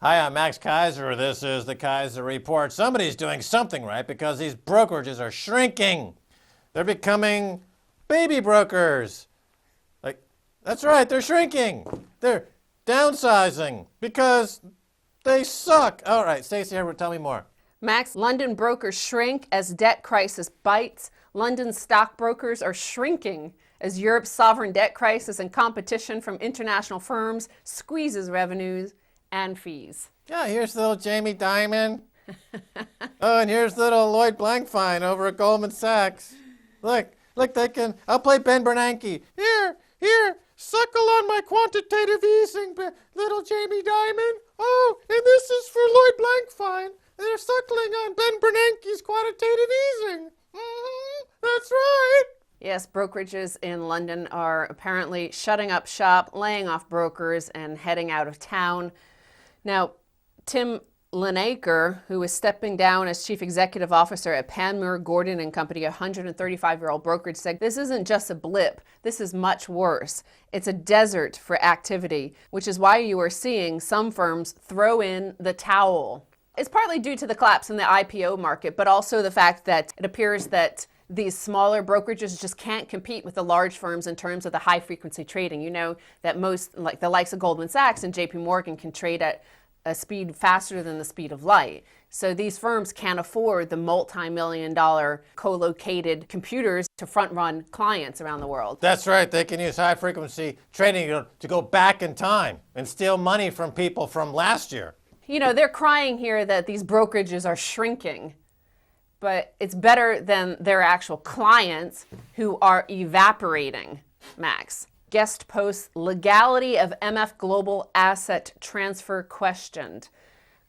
Hi, I'm Max Keiser. This is the Keiser Report. Somebody's doing something right because these brokerages are shrinking. They're becoming baby brokers. That's right, they're shrinking. They're downsizing because they suck. All right, Stacey Herbert, tell me more. Max, London brokers shrink as debt crisis bites. London stockbrokers are shrinking as Europe's sovereign debt crisis and competition from international firms squeezes revenues and fees. Yeah, here's little Jamie Dimon. Oh, and here's little Lloyd Blankfein over at Goldman Sachs. Look, I'll play Ben Bernanke. Here, suckle on my quantitative easing, little Jamie Dimon. Oh, and this is for Lloyd Blankfein. They're suckling on Ben Bernanke's quantitative easing. That's right. Yes, brokerages in London are apparently shutting up shop, laying off brokers, and heading out of town. Now, Tim Linacre, who is stepping down as chief executive officer at Panmure Gordon and Company, a 135-year-old brokerage, said this isn't just a blip. This is much worse. It's a desert for activity, which is why you are seeing some firms throw in the towel. It's partly due to the collapse in the IPO market, but also the fact that it appears that these smaller brokerages just can't compete with the large firms in terms of the high frequency trading. You know that most, like the likes of Goldman Sachs and JP Morgan, can trade at a speed faster than the speed of light. So these firms can't afford the multi-million-dollar co-located computers to front-run clients around the world. That's right. They can use high frequency trading to go back in time and steal money from people from last year. You know, they're crying here that these brokerages are shrinking, but it's better than their actual clients who are evaporating, Max. Guest posts, legality of MF Global asset transfer questioned.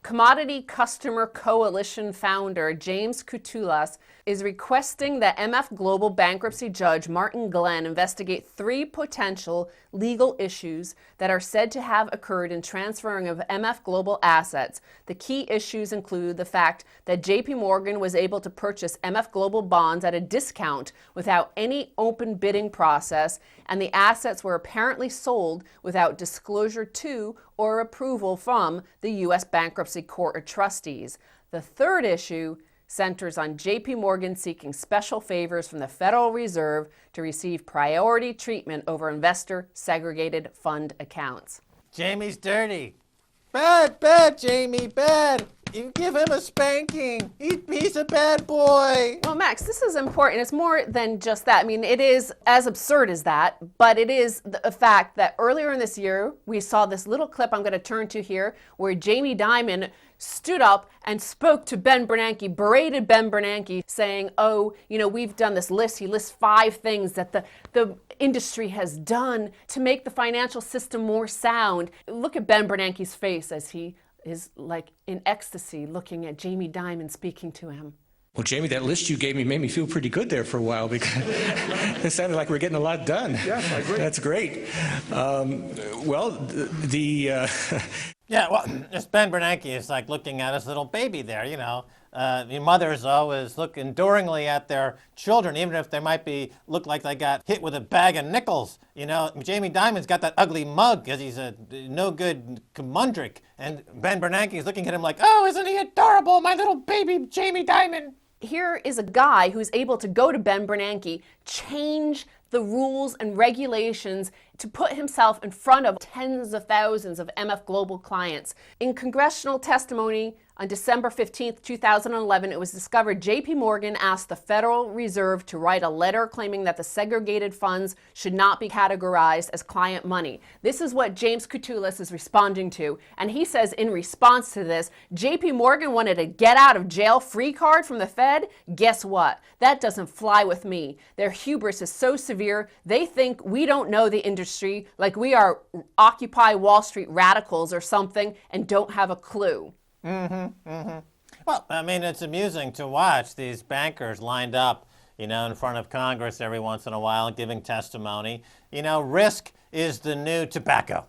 Commodity Customer Coalition founder James Koutoulas is requesting that MF Global bankruptcy judge Martin Glenn investigate 3 potential legal issues that are said to have occurred in transferring of MF Global assets. The key issues include the fact that JP Morgan was able to purchase MF Global bonds at a discount without any open bidding process, and the assets were apparently sold without disclosure to or approval from the U.S. Bankruptcy Court of Trustees. The third issue centers on JP Morgan seeking special favors from the Federal Reserve to receive priority treatment over investor segregated fund accounts. Jamie's dirty. Bad, Jamie, bad. You give him a spanking. He's a bad boy. Well, Max, this is important. It's more than just that. I mean, it is as absurd as that, but it is a fact that earlier in this year, we saw this little clip I'm going to turn to here where Jamie Dimon stood up and spoke to Ben Bernanke, berated Ben Bernanke, saying, oh, you know, we've done this list. He lists 5 things that the industry has done to make the financial system more sound. Look at Ben Bernanke's face as he is like in ecstasy looking at Jamie Dimon speaking to him. Well, Jamie, that list you gave me made me feel pretty good there for a while because it sounded like we're getting a lot done. Yes, I agree. That's great. Yeah, well, this Ben Bernanke is like looking at his little baby there, you know. The mothers always look enduringly at their children, even if they might look like they got hit with a bag of nickels. You know, Jamie Dimon's got that ugly mug because he's a no-good mundrick. And Ben Bernanke is looking at him like, oh, isn't he adorable, my little baby Jamie Dimon? Here is a guy who's able to go to Ben Bernanke, change the rules and regulations to put himself in front of tens of thousands of MF Global clients. In congressional testimony on December 15th, 2011, it was discovered JP Morgan asked the Federal Reserve to write a letter claiming that the segregated funds should not be categorized as client money. This is what James Koutoulas is responding to. And he says in response to this, JP Morgan wanted a get out of jail free card from the Fed. Guess what? That doesn't fly with me. Their hubris is so severe, they think we don't know the industry, like we are Occupy Wall Street radicals or something, and don't have a clue. Well, I mean, it's amusing to watch these bankers lined up, you know, in front of Congress every once in a while giving testimony. You know, risk is the new tobacco,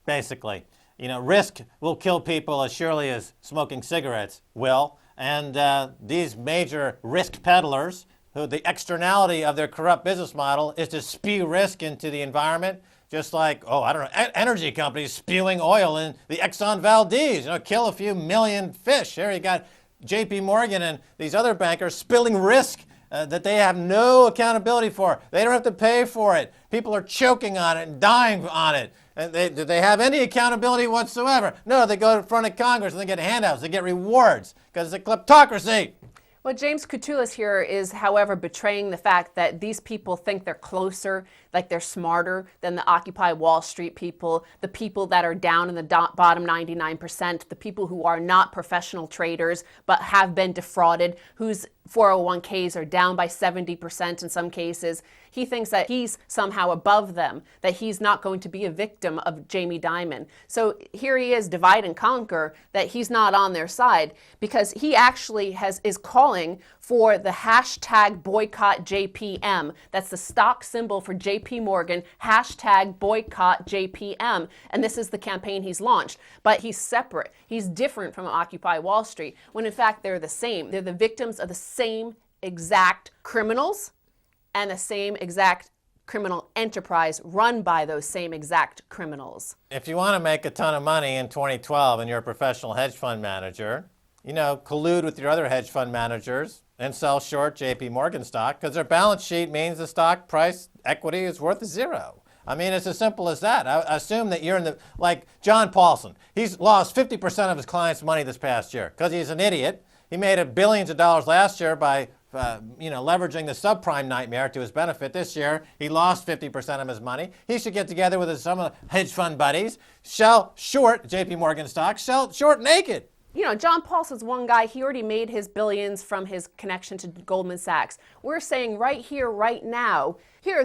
basically. You know, risk will kill people as surely as smoking cigarettes will. And these major risk peddlers, who the externality of their corrupt business model is to spew risk into the environment, Just like, oh, I don't know, energy companies spewing oil in the Exxon Valdez, kill a few million fish. Here you got JP Morgan and these other bankers spilling risk that they have no accountability for. They don't have to pay for it. People are choking on it and dying on it. And do they have any accountability whatsoever? No, they go in front of Congress and they get handouts. They get rewards because it's a kleptocracy. Well, James Koutoulas here is, however, betraying the fact that these people think they're closer, like they're smarter than the Occupy Wall Street people, the people that are down in the bottom 99%, the people who are not professional traders but have been defrauded, whose 401ks are down by 70% in some cases. He thinks that he's somehow above them, that he's not going to be a victim of Jamie Dimon. So here he is, divide and conquer, that he's not on their side, because he actually is calling for the hashtag boycott JPM. That's the stock symbol for JP Morgan, hashtag boycott JPM. And this is the campaign he's launched. But he's separate. He's different from Occupy Wall Street, when in fact they're the same. They're the victims of the same exact criminals and the same exact criminal enterprise run by those same exact criminals. If you want to make a ton of money in 2012 and you're a professional hedge fund manager, collude with your other hedge fund managers and sell short JP Morgan stock because their balance sheet means the stock price equity is worth zero. I mean, it's as simple as that. I assume that you're like John Paulson. He's lost 50% of his clients' money this past year because he's an idiot. He made billions of dollars last year by leveraging the subprime nightmare to his benefit. This year, he lost 50% of his money. He should get together with some of the hedge fund buddies, sell short JP Morgan stock, sell short naked. John Paulson's one guy, he already made his billions from his connection to Goldman Sachs. We're saying right here, right now,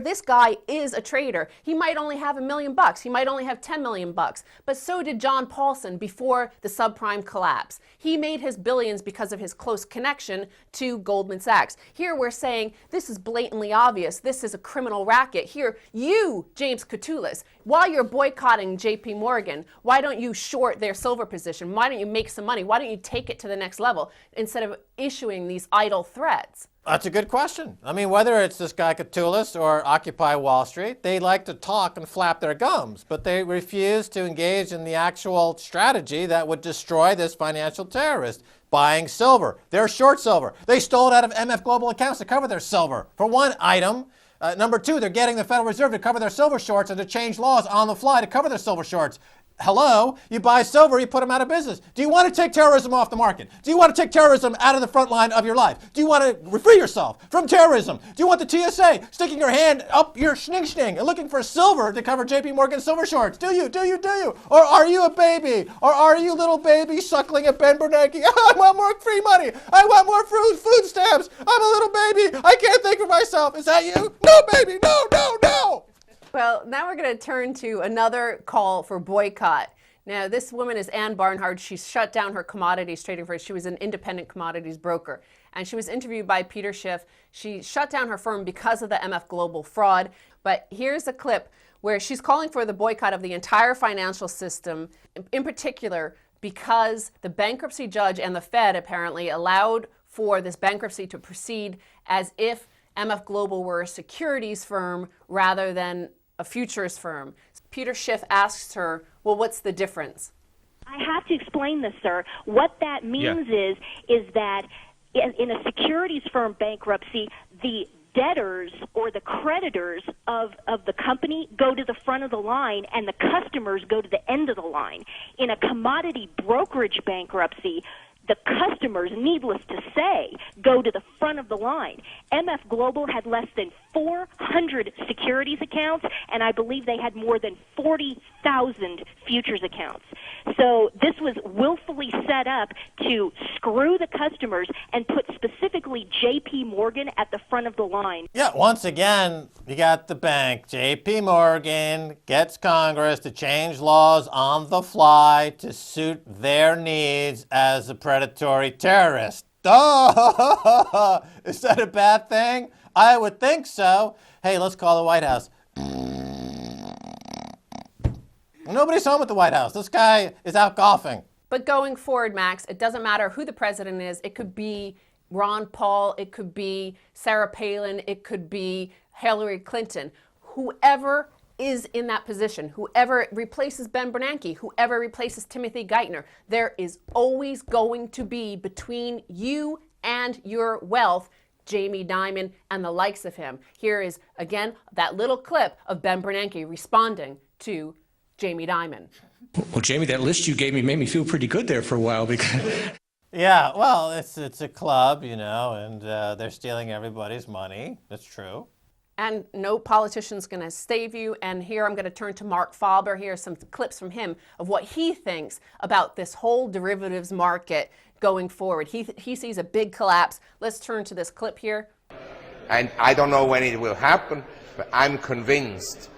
this guy is a trader. He might only have $1 million. He might only have $10 million. But so did John Paulson before the subprime collapse. He made his billions because of his close connection to Goldman Sachs. Here we're saying this is blatantly obvious. This is a criminal racket. Here, you, James Koutoulas, while you're boycotting JP Morgan, why don't you short their silver position? Why don't you make some money? Why don't you take it to the next level instead of issuing these idle threats? That's a good question. I mean, whether it's this guy Koutoulas or Occupy Wall Street, they like to talk and flap their gums, but they refuse to engage in the actual strategy that would destroy this financial terrorist. Buying silver. They're short silver. They stole it out of MF Global accounts to cover their silver. For one item. Number two, they're getting the Federal Reserve to cover their silver shorts and to change laws on the fly to cover their silver shorts. Hello, you buy silver, you put them out of business. Do you want to take terrorism off the market? Do you want to take terrorism out of the front line of your life? Do you want to free yourself from terrorism? Do you want the TSA sticking your hand up your schning and looking for silver to cover JP Morgan silver shorts? Do you? Or are you a baby? Or are you little baby suckling at Ben Bernanke? I want more free money. I want more food stamps. I'm a little baby. I can't think for myself. Is that you? No, baby, no. Well, now we're going to turn to another call for boycott. Now, this woman is Ann Barnhart. She shut down her commodities trading firm. She was an independent commodities broker. And she was interviewed by Peter Schiff. She shut down her firm because of the MF Global fraud. But here's a clip where she's calling for the boycott of the entire financial system, in particular because the bankruptcy judge and the Fed apparently allowed for this bankruptcy to proceed as if MF Global were a securities firm rather than a futures firm. Peter Schiff asks her, well, what's the difference? I have to explain this, sir. What that means is that in a securities firm bankruptcy, the debtors or the creditors of the company go to the front of the line and the customers go to the end of the line. In a commodity brokerage bankruptcy, the customers, needless to say, go to the front of the line. MF Global had less than 400 securities accounts, and I believe they had more than 40,000 futures accounts. So this was willfully set up to screw the customers and put specifically JP Morgan at the front of the line. Yeah, once again, you got the bank. JP Morgan gets Congress to change laws on the fly to suit their needs as a predatory terrorist. Oh, is that a bad thing? I would think so. Hey, let's call the White House. Nobody's home at the White House. This guy is out golfing. But going forward, Max, it doesn't matter who the president is. It could be Ron Paul. It could be Sarah Palin. It could be Hillary Clinton. Whoever is in that position, whoever replaces Ben Bernanke, whoever replaces Timothy Geithner, there is always going to be between you and your wealth Jamie Dimon and the likes of him. Here is, again, that little clip of Ben Bernanke responding to Jamie Dimon. Well, Jamie, that list you gave me made me feel pretty good there for a while because Yeah, well, it's a club, and they're stealing everybody's money. That's true. And no politician's going to save you. And here I'm going to turn to Mark Faber. Here are some clips from him of what he thinks about this whole derivatives market going forward. He sees a big collapse. Let's turn to this clip here. And I don't know when it will happen, but I'm convinced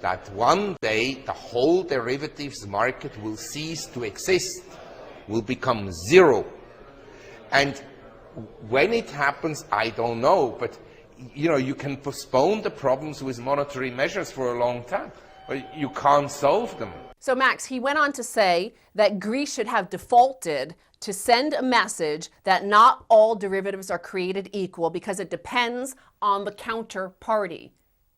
that one day the whole derivatives market will cease to exist, will become zero. And when it happens, I don't know, but you can postpone the problems with monetary measures for a long time, but you can't solve them. So Max, he went on to say that Greece should have defaulted to send a message that not all derivatives are created equal because it depends on the counterparty.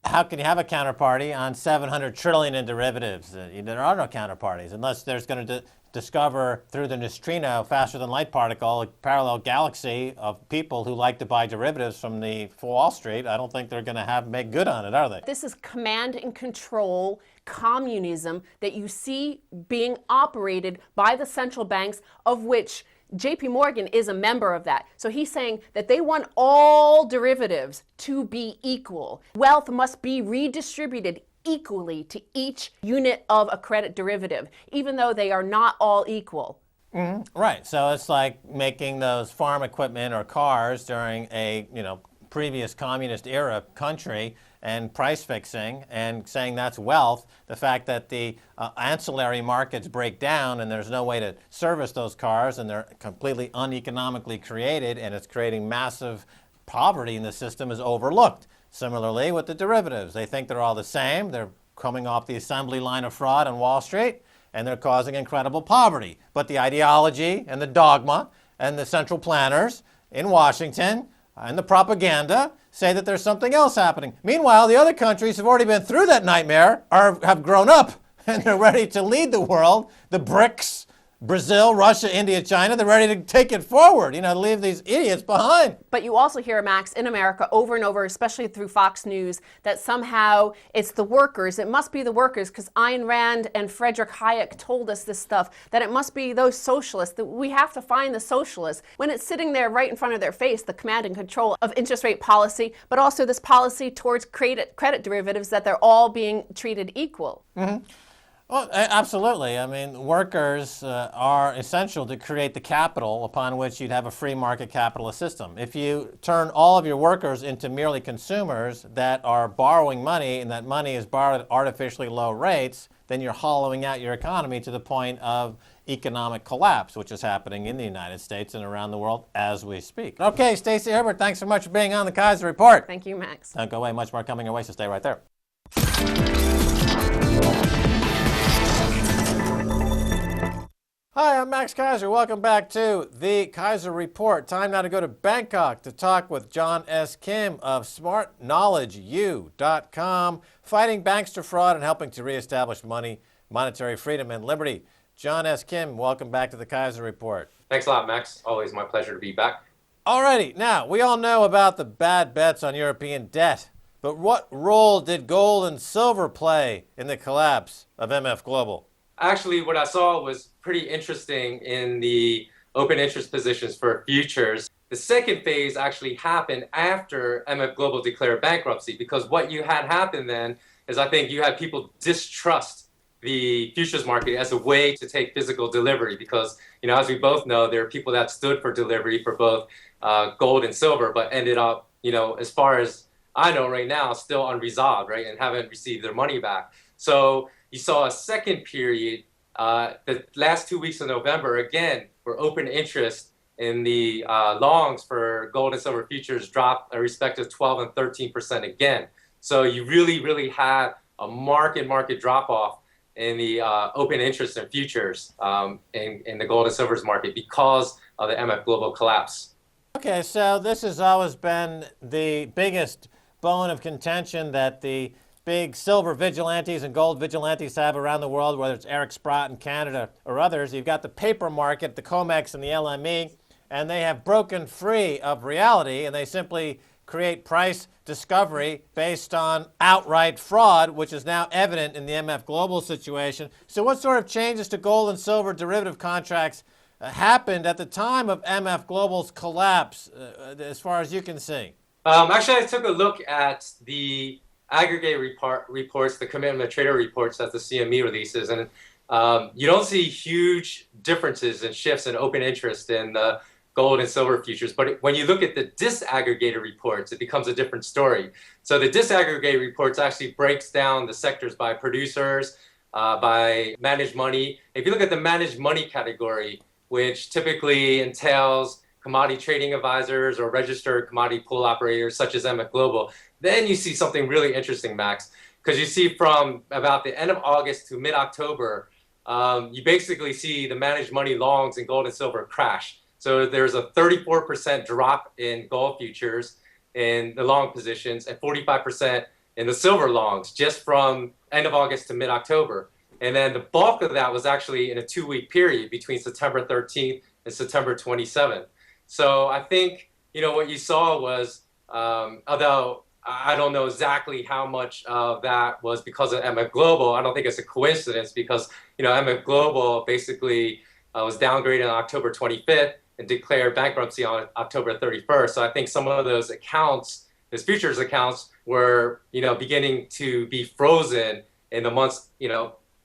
How can you have a counterparty on $700 trillion in derivatives? There are no counterparties unless there's going to discover through the neutrino faster than light particle a parallel galaxy of people who like to buy derivatives from the Wall Street. I don't think they're going to make good on it, are they? This is command and control communism that you see being operated by the central banks, of which JP Morgan is a member of that. So he's saying that they want all derivatives to be equal. Wealth must be redistributed equally to each unit of a credit derivative, even though they are not all equal. Mm-hmm. Right. So it's like making those farm equipment or cars during a previous communist era country and price fixing and saying that's wealth. The fact that the ancillary markets break down and there's no way to service those cars and they're completely uneconomically created and it's creating massive poverty in the system is overlooked. Similarly with the derivatives, they think they're all the same. They're coming off the assembly line of fraud on Wall Street and they're causing incredible poverty. But the ideology and the dogma and the central planners in Washington and the propaganda say that there's something else happening. Meanwhile, the other countries have already been through that nightmare, have grown up, and they're ready to lead the world. The BRICS, Brazil, Russia, India, China, they're ready to take it forward, leave these idiots behind. But you also hear, Max, in America over and over, especially through Fox News, that somehow it's the workers. It must be the workers because Ayn Rand and Friedrich Hayek told us this stuff, that it must be those socialists, that we have to find the socialists when it's sitting there right in front of their face, the command and control of interest rate policy, but also this policy towards credit derivatives that they're all being treated equal. Mm-hmm. Well, absolutely. I mean, workers are essential to create the capital upon which you'd have a free market capitalist system. If you turn all of your workers into merely consumers that are borrowing money and that money is borrowed at artificially low rates, then you're hollowing out your economy to the point of economic collapse, which is happening in the United States and around the world as we speak. Okay, Stacey Herbert, thanks so much for being on the Keiser Report. Thank you, Max. Don't go away. Much more coming your way, so stay right there. Hi, I'm Max Keiser. Welcome back to the Keiser Report. Time now to go to Bangkok to talk with John S. Kim of SmartKnowledgeU.com, fighting bankster fraud and helping to reestablish monetary freedom and liberty. John S. Kim, welcome back to the Keiser Report. Thanks a lot, Max. Always my pleasure to be back. Alrighty, now we all know about the bad bets on European debt, but what role did gold and silver play in the collapse of MF Global? Actually, what I saw was pretty interesting in the open interest positions for futures. The second phase actually happened after MF Global declared bankruptcy, because what you had happen then is I think you had people distrust the futures market as a way to take physical delivery, because, as we both know, there are people that stood for delivery for both gold and silver, but ended up, as far as I know right now, still unresolved, right, and haven't received their money back. So you saw a second period, the last 2 weeks of November, again, where open interest in the longs for gold and silver futures dropped a respective 12 and 13% again. So you really had a market drop-off in the open interest in futures in the gold and silvers market because of the MF Global collapse. Okay, so this has always been the biggest bone of contention, that the big silver vigilantes and gold vigilantes have around the world, whether it's Eric Sprott in Canada or others. You've got the paper market, the COMEX and the LME, and they have broken free of reality, and they simply create price discovery based on outright fraud, which is now evident in the MF Global situation. So what sort of changes to gold and silver derivative contracts happened at the time of MF Global's collapse, as far as you can see? Actually, I took a look at the aggregate reports, the commitment trader reports that the CME releases, and you don't see huge differences and shifts in open interest in the gold and silver futures. But when you look at the disaggregated reports, it becomes a different story. So the disaggregated reports actually breaks down the sectors by producers, by managed money. If you look at the managed money category, which typically entails commodity trading advisors or registered commodity pool operators such as MF Global, then you see something really interesting, Max, because you see from about the end of August to mid-October, you basically see the managed money longs in gold and silver crash. So there's a 34% drop in gold futures in the long positions and 45% in the silver longs just from end of August to mid-October. And then the bulk of that was actually in a 2-week period between September 13th and September 27th. So I think, what you saw was, although I don't know exactly how much of that was because of MF Global, I don't think it's a coincidence because, MF Global basically was downgraded on October 25th and declared bankruptcy on October 31st. So I think some of those accounts, those futures accounts were, beginning to be frozen in the months,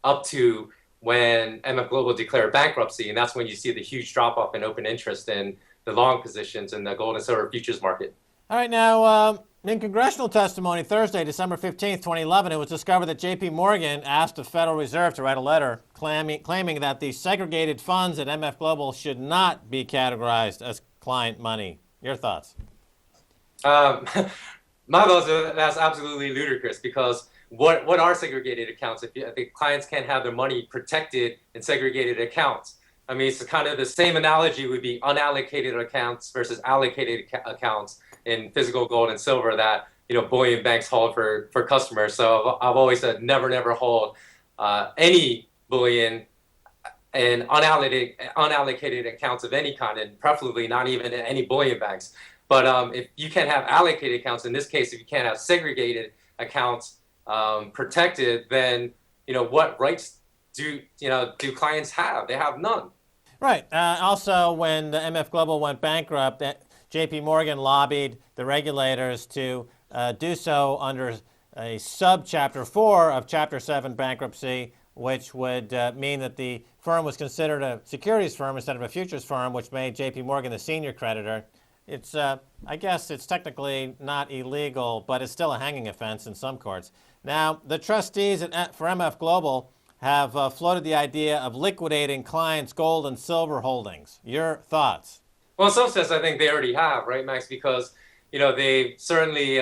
up to when MF Global declared bankruptcy. And that's when you see the huge drop off in open interest in the long positions in the gold and silver futures market. All right, now, in congressional testimony Thursday, December 15th, 2011, it was discovered that J.P. Morgan asked the Federal Reserve to write a letter claiming that the segregated funds at MF Global should not be categorized as client money. Your thoughts? My thoughts are that's absolutely ludicrous because what are segregated accounts? If the clients can't have their money protected in segregated accounts, I mean, it's kind of the same analogy would be unallocated accounts versus allocated accounts in physical gold and silver that, bullion banks hold for customers. So I've always said never hold any bullion in unallocated accounts of any kind, and preferably not even in any bullion banks. But if you can't have allocated accounts, in this case, if you can't have segregated accounts protected, then, what rights do clients have? They have none. Right. Also, when the MF Global went bankrupt, J.P. Morgan lobbied the regulators to do so under a sub-Chapter 4 of Chapter 7 bankruptcy, which would mean that the firm was considered a securities firm instead of a futures firm, which made J.P. Morgan the senior creditor. It's, I guess it's technically not illegal, but it's still a hanging offense in some courts. Now, the trustees for MF Global have floated the idea of liquidating clients' gold and silver holdings. Your thoughts? Well, in some sense, I think they already have, right, Max? Because, they certainly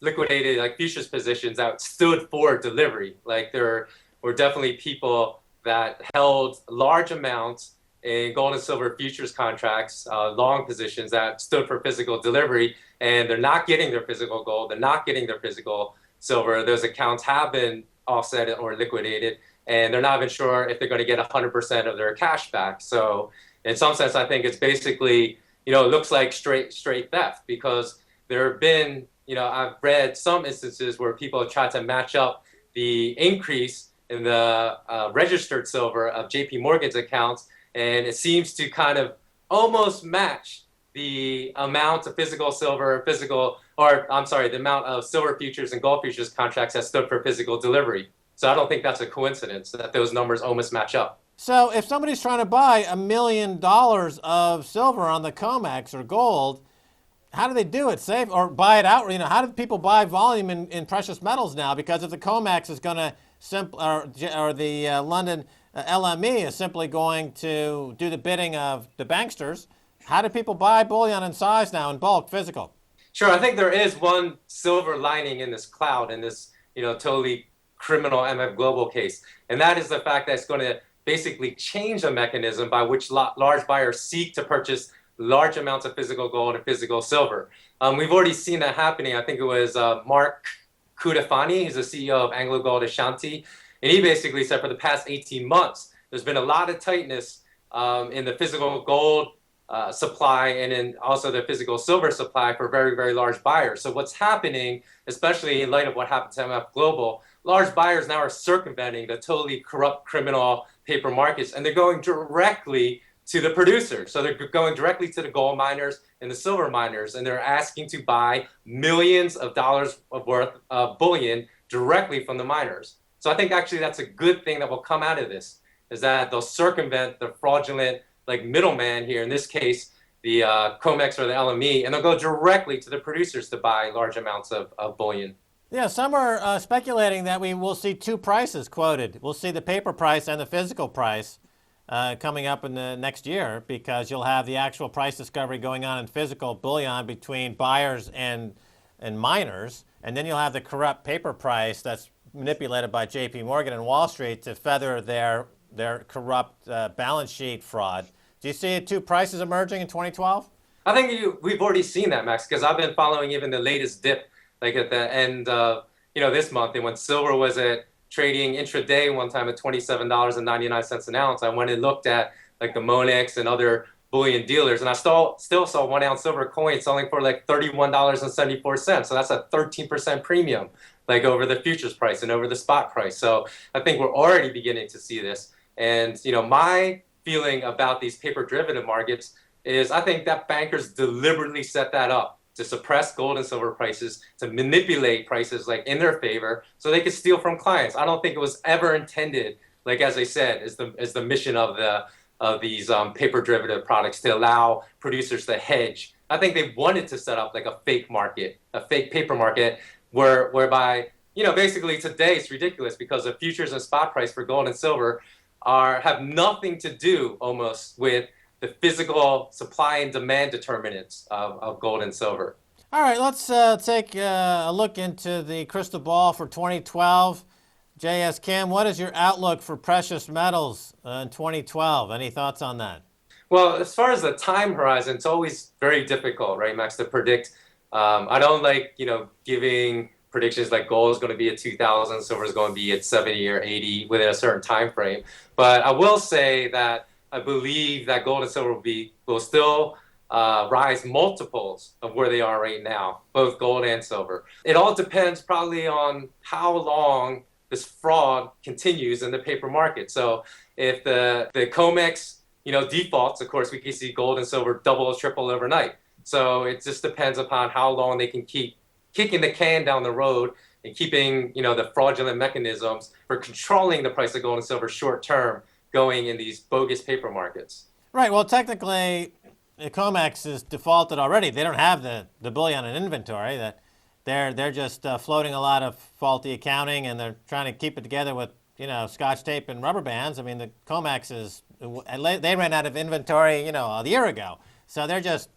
liquidated like futures positions that stood for delivery. Like there were definitely people that held large amounts in gold and silver futures contracts, long positions that stood for physical delivery, and they're not getting their physical gold, they're not getting their physical silver. Those accounts have been offset or liquidated, and they're not even sure if they're going to get 100% of their cash back. So in some sense, I think it's basically, it looks like straight theft because there have been, I've read some instances where people have tried to match up the increase in the registered silver of JP Morgan's accounts, and it seems to kind of almost match the amount of physical silver, the amount of silver futures and gold futures contracts that stood for physical delivery. So I don't think that's a coincidence that those numbers almost match up. So if somebody's trying to buy $1 million of silver on the COMEX or gold, how do they do it? Safe or buy it out? How do people buy volume in precious metals now? Because if the COMEX is going to or the London LME is simply going to do the bidding of the banksters, how do people buy bullion in size now in bulk, physical? Sure, I think there is one silver lining in this cloud, in this totally criminal MF Global case, and that is the fact that it's going to basically change the mechanism by which large buyers seek to purchase large amounts of physical gold and physical silver. We've already seen that happening. I think it was Mark Kudafani. He's the CEO of Anglo Gold Ashanti. And he basically said for the past 18 months, there's been a lot of tightness in the physical gold supply and in also the physical silver supply for very, very large buyers. So what's happening, especially in light of what happened to MF Global, large buyers now are circumventing the totally corrupt criminal paper markets, and they're going directly to the producers. So they're going directly to the gold miners and the silver miners, and they're asking to buy millions of dollars of worth of bullion directly from the miners. So I think actually that's a good thing that will come out of this, is that they'll circumvent the fraudulent middleman here, in this case, the COMEX or the LME, and they'll go directly to the producers to buy large amounts of bullion. Yeah, some are speculating that we will see two prices quoted. We'll see the paper price and the physical price coming up in the next year, because you'll have the actual price discovery going on in physical bullion between buyers and miners, and then you'll have the corrupt paper price that's manipulated by J.P. Morgan and Wall Street to feather their corrupt balance sheet fraud. Do you see two prices emerging in 2012? I think we've already seen that, Max, because I've been following even the latest dip, like at the end of this month, and when silver was at trading intraday one time at $27.99 an ounce, I went and looked at like the Monex and other bullion dealers, and I still saw 1 ounce silver coin selling for like $31.74. So that's a 13% premium, like over the futures price and over the spot price. So I think we're already beginning to see this. And my feeling about these paper derivative markets is I think that bankers deliberately set that up to suppress gold and silver prices, to manipulate prices like in their favor so they could steal from clients. I don't think it was ever intended, like as I said, is the mission of these paper derivative products to allow producers to hedge. I think they wanted to set up like a fake market, a fake paper market whereby basically today it's ridiculous because the futures and spot price for gold and silver have nothing to do almost with the physical supply and demand determinants of gold and silver. All right, let's take a look into the crystal ball for 2012. J.S. Kim, what is your outlook for precious metals in 2012? Any thoughts on that? Well, as far as the time horizon, it's always very difficult, right, Max, to predict. I don't like, giving predictions like gold is going to be at 2,000, silver is going to be at 70 or 80 within a certain time frame. But I will say that I believe that gold and silver will still rise multiples of where they are right now, both gold and silver. It all depends probably on how long this fraud continues in the paper market. So if the COMEX, defaults, of course, we can see gold and silver double or triple overnight. So it just depends upon how long they can keep kicking the can down the road and keeping, the fraudulent mechanisms for controlling the price of gold and silver short term going in these bogus paper markets. Right. Well, technically, the COMEX is defaulted already. They don't have the bullion in inventory. That they're just floating a lot of faulty accounting, and they're trying to keep it together with Scotch tape and rubber bands. I mean, the COMEX they ran out of inventory a year ago. So they're just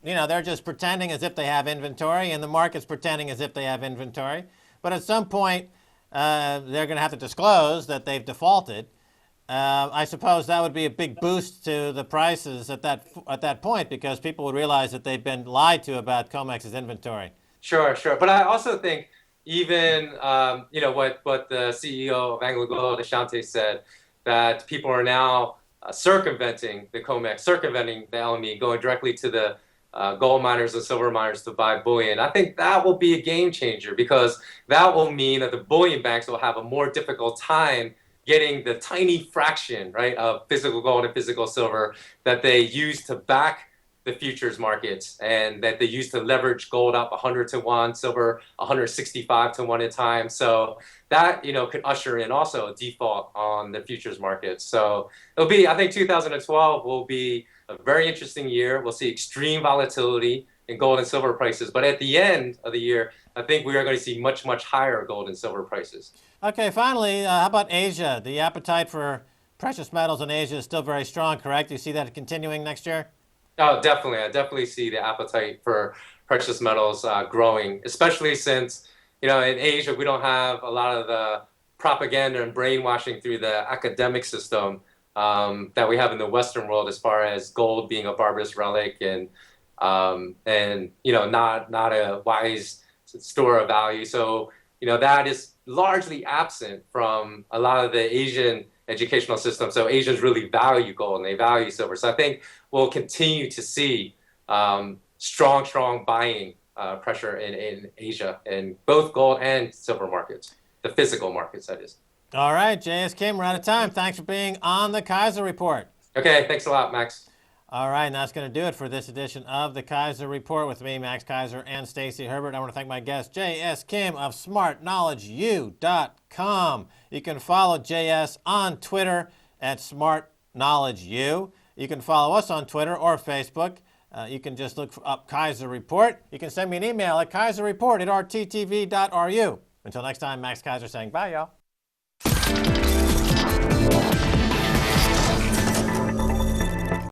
they're just pretending as if they have inventory, and the market's pretending as if they have inventory. But at some point, they're going to have to disclose that they've defaulted. I suppose that would be a big boost to the prices at that point, because people would realize that they've been lied to about COMEX's inventory. Sure. But I also think even what the CEO of Anglo Gold Ashanti said, that people are now circumventing the COMEX, circumventing the LME, going directly to the gold miners and silver miners to buy bullion. I think that will be a game changer, because that will mean that the bullion banks will have a more difficult time getting the tiny fraction, right, of physical gold and physical silver that they use to back the futures markets, and that they use to leverage gold up 100 to 1, silver 165 to 1 at a time. So that could usher in also a default on the futures markets. So I think 2012 will be a very interesting year. We'll see extreme volatility in gold and silver prices, but at the end of the year, I think we are going to see much, much higher gold and silver prices. Okay, finally, how about Asia? The appetite for precious metals in Asia is still very strong, correct? Do you see that continuing next year? Oh, definitely. I definitely see the appetite for precious metals growing, especially since, in Asia, we don't have a lot of the propaganda and brainwashing through the academic system that we have in the Western world, as far as gold being a barbarous relic and not a wise store of value. So that is largely absent from a lot of the Asian educational system. So Asians really value gold and they value silver. So I think we'll continue to see strong buying pressure in Asia in both gold and silver markets, the physical markets, that is. All right, J.S. Kim, we're out of time. Thanks for being on the Keiser Report. Okay, thanks a lot, Max. All right, and that's going to do it for this edition of the Keiser Report with me, Max Keiser, and Stacy Herbert. I want to thank my guest, J.S. Kim of SmartKnowledgeU.com. You can follow J.S. on Twitter at SmartKnowledgeU. You can follow us on Twitter or Facebook. You can just look up Keiser Report. You can send me an email at keiserreport@rttv.ru. Until next time, Max Keiser saying bye, y'all.